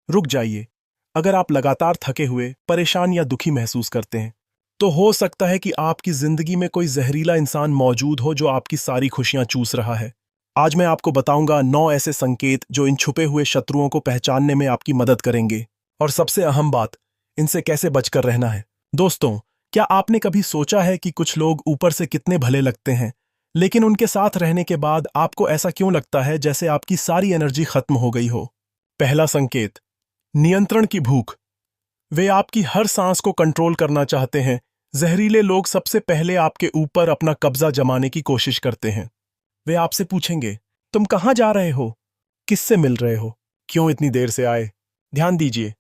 रुक जाइए। अगर आप लगातार थके हुए, परेशान या दुखी महसूस करते हैं, तो हो सकता है कि आपकी जिंदगी में कोई जहरीला इंसान मौजूद हो जो आपकी सारी खुशियां चूस रहा है। आज मैं आपको बताऊंगा 9 ऐसे संकेत जो इन छुपे हुए शत्रुओं को पहचानने में आपकी मदद करेंगे। और सबसे अहम बात, इनसे कैसे बचकर रहना है। दोस्तों, क्या आपने कभी सोचा है कि कुछ लोग ऊपर से कितने भले लगते हैं, लेकिन उनके साथ रहने के बाद आपको ऐसा क्यों लगता है जैसे आपकी सारी एनर्जी खत्म हो गई हो? पहला संकेत, नियंत्रण की भूख। वे आपकी हर सांस को कंट्रोल करना चाहते हैं। जहरीले लोग सबसे पहले आपके ऊपर अपना कब्जा जमाने की कोशिश करते हैं। वे आपसे पूछेंगे, तुम कहाँ जा रहे हो? किससे मिल रहे हो? क्यों इतनी देर से आए? ध्यान दीजिए,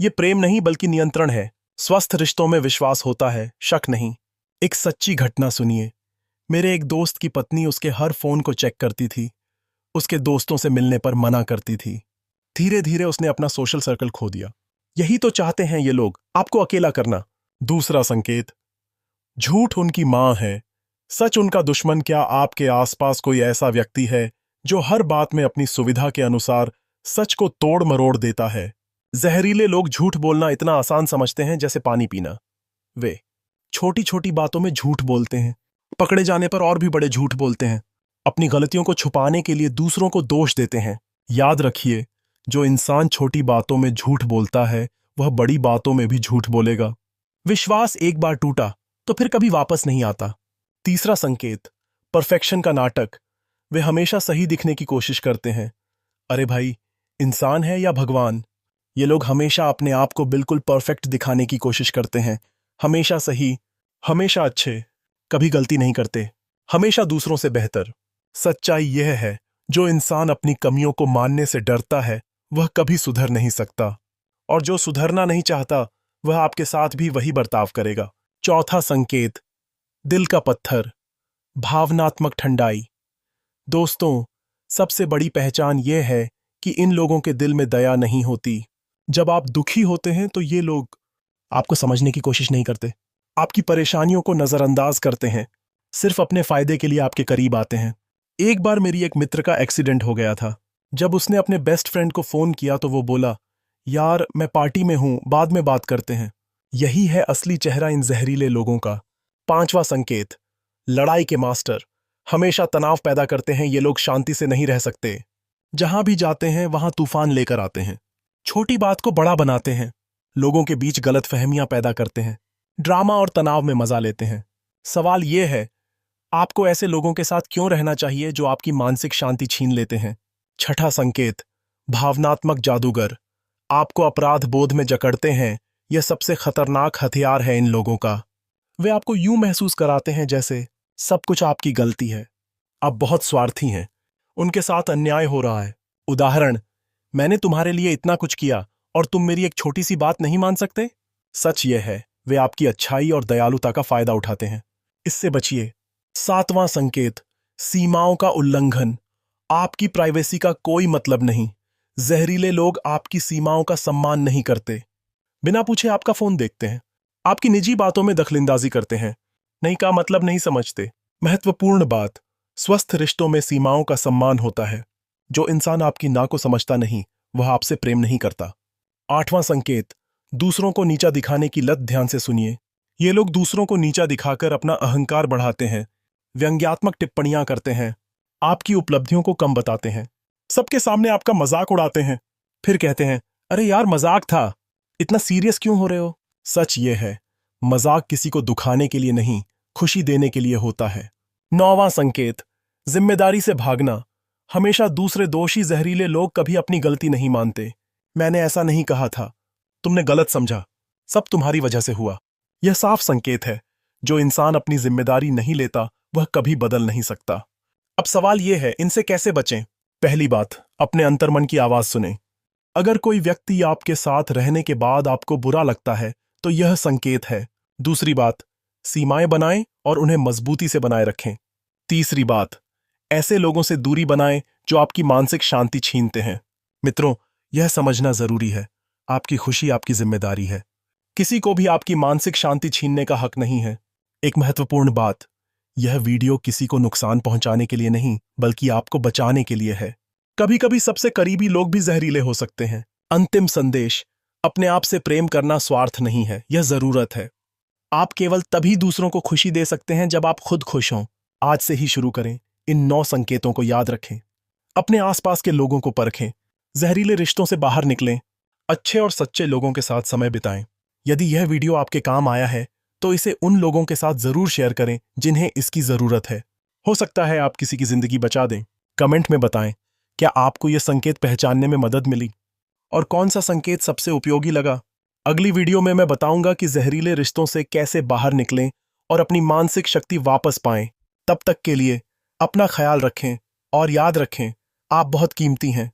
ये प्रेम नहीं बल्कि नियंत्रण है। स्वस्थ रिश्तों में विश्वास होता है, शक नहीं। एक सच्ची घटना सुनिए। मेरे एक दोस्त की पत्नी उसके हर फोन को चेक करती थी, उसके दोस्तों से मिलने पर मना करती थी। धीरे धीरे उसने अपना सोशल सर्कल खो दिया। यही तो चाहते हैं ये लोग, आपको अकेला करना। दूसरा संकेत, झूठ उनकी मां है, सच उनका दुश्मन। क्या आपके आसपास कोई ऐसा व्यक्ति है जो हर बात में अपनी सुविधा के अनुसार सच को तोड़ मरोड़ देता है? जहरीले लोग झूठ बोलना इतना आसान समझते हैं जैसे पानी पीना। वे छोटी छोटी बातों में झूठ बोलते हैं, पकड़े जाने पर और भी बड़े झूठ बोलते हैं। अपनी गलतियों को छुपाने के लिए दूसरों को दोष देते हैं। याद रखिए, जो इंसान छोटी बातों में झूठ बोलता है वह बड़ी बातों में भी झूठ बोलेगा। विश्वास एक बार टूटा तो फिर कभी वापस नहीं आता। तीसरा संकेत, परफेक्शन का नाटक। वे हमेशा सही दिखने की कोशिश करते हैं। अरे भाई, इंसान है या भगवान? ये लोग हमेशा अपने आप को बिल्कुल परफेक्ट दिखाने की कोशिश करते हैं। हमेशा सही, हमेशा अच्छे, कभी गलती नहीं करते, हमेशा दूसरों से बेहतर। सच्चाई यह है, जो इंसान अपनी कमियों को मानने से डरता है वह कभी सुधर नहीं सकता, और जो सुधरना नहीं चाहता वह आपके साथ भी वही बर्ताव करेगा। चौथा संकेत, दिल का पत्थर, भावनात्मक ठंडाई। दोस्तों, सबसे बड़ी पहचान यह है कि इन लोगों के दिल में दया नहीं होती। जब आप दुखी होते हैं तो ये लोग आपको समझने की कोशिश नहीं करते, आपकी परेशानियों को नजरअंदाज करते हैं, सिर्फ अपने फायदे के लिए आपके करीब आते हैं। एक बार मेरी एक मित्र का एक्सीडेंट हो गया था। जब उसने अपने बेस्ट फ्रेंड को फोन किया तो वो बोला, यार मैं पार्टी में हूं, बाद में बात करते हैं। यही है असली चेहरा इन जहरीले लोगों का। पांचवा संकेत, लड़ाई के मास्टर। हमेशा तनाव पैदा करते हैं ये लोग, शांति से नहीं रह सकते। जहां भी जाते हैं वहां तूफान लेकर आते हैं। छोटी बात को बड़ा बनाते हैं, लोगों के बीच गलतफहमियां पैदा करते हैं, ड्रामा और तनाव में मजा लेते हैं। सवाल यह है, आपको ऐसे लोगों के साथ क्यों रहना चाहिए जो आपकी मानसिक शांति छीन लेते हैं? छठा संकेत, भावनात्मक जादूगर। आपको अपराध बोध में जकड़ते हैं। यह सबसे खतरनाक हथियार है इन लोगों का। वे आपको यूं महसूस कराते हैं जैसे सब कुछ आपकी गलती है, आप बहुत स्वार्थी हैं, उनके साथ अन्याय हो रहा है। उदाहरण, मैंने तुम्हारे लिए इतना कुछ किया और तुम मेरी एक छोटी सी बात नहीं मान सकते? सच यह है, वे आपकी अच्छाई और दयालुता का फायदा उठाते हैं। इससे बचिए। सातवां संकेत, सीमाओं का उल्लंघन। आपकी प्राइवेसी का कोई मतलब नहीं। जहरीले लोग आपकी सीमाओं का सम्मान नहीं करते। बिना पूछे आपका फोन देखते हैं, आपकी निजी बातों में दखलंदाजी करते हैं, नहीं का मतलब नहीं समझते। महत्वपूर्ण बात, स्वस्थ रिश्तों में सीमाओं का सम्मान होता है। जो इंसान आपकी ना को समझता नहीं वह आपसे प्रेम नहीं करता। आठवां संकेत, दूसरों को नीचा दिखाने की लत। ध्यान से सुनिए। ये लोग दूसरों को नीचा दिखाकर अपना अहंकार बढ़ाते हैं, व्यंग्यात्मक टिप्पणियां करते हैं, आपकी उपलब्धियों को कम बताते हैं, सबके सामने आपका मजाक उड़ाते हैं, फिर कहते हैं, अरे यार मजाक था, इतना सीरियस क्यों हो रहे हो? सच ये है, मजाक किसी को दुखाने के लिए नहीं, खुशी देने के लिए होता है। नौवां संकेत, जिम्मेदारी से भागना। हमेशा दूसरे दोषी। जहरीले लोग कभी अपनी गलती नहीं मानते। मैंने ऐसा नहीं कहा था, तुमने गलत समझा, सब तुम्हारी वजह से हुआ। यह साफ संकेत है, जो इंसान अपनी जिम्मेदारी नहीं लेता वह कभी बदल नहीं सकता। अब सवाल यह है, इनसे कैसे बचें? पहली बात, अपने अंतर्मन की आवाज सुनें। अगर कोई व्यक्ति आपके साथ रहने के बाद आपको बुरा लगता है तो यह संकेत है। दूसरी बात, सीमाएं बनाएं और उन्हें मजबूती से बनाए रखें। तीसरी बात, ऐसे लोगों से दूरी बनाएं जो आपकी मानसिक शांति छीनते हैं। मित्रों, यह समझना जरूरी है, आपकी खुशी आपकी जिम्मेदारी है, किसी को भी आपकी मानसिक शांति छीनने का हक नहीं है। एक महत्वपूर्ण बात, यह वीडियो किसी को नुकसान पहुंचाने के लिए नहीं बल्कि आपको बचाने के लिए है। कभी कभी सबसे करीबी लोग भी जहरीले हो सकते हैं। अंतिम संदेश, अपने आप से प्रेम करना स्वार्थ नहीं है, यह जरूरत है। आप केवल तभी दूसरों को खुशी दे सकते हैं जब आप खुद खुश हों। आज से ही शुरू करें। इन 9 संकेतों को याद रखें। अपने आसपास के लोगों को परखें। जहरीले रिश्तों से बाहर निकलें। अच्छे और सच्चे लोगों के साथ समय बिताएं। यदि यह वीडियो आपके काम आया है तो इसे उन लोगों के साथ जरूर शेयर करें जिन्हें इसकी जरूरत है। हो सकता है आप किसी की जिंदगी बचा दें। कमेंट में बताएं, क्या आपको यह संकेत पहचानने में मदद मिली और कौन सा संकेत सबसे उपयोगी लगा। अगली वीडियो में मैं बताऊंगा कि जहरीले रिश्तों से कैसे बाहर निकलें और अपनी मानसिक शक्ति वापस पाएं। तब तक के लिए अपना ख्याल रखें और याद रखें, आप बहुत कीमती हैं।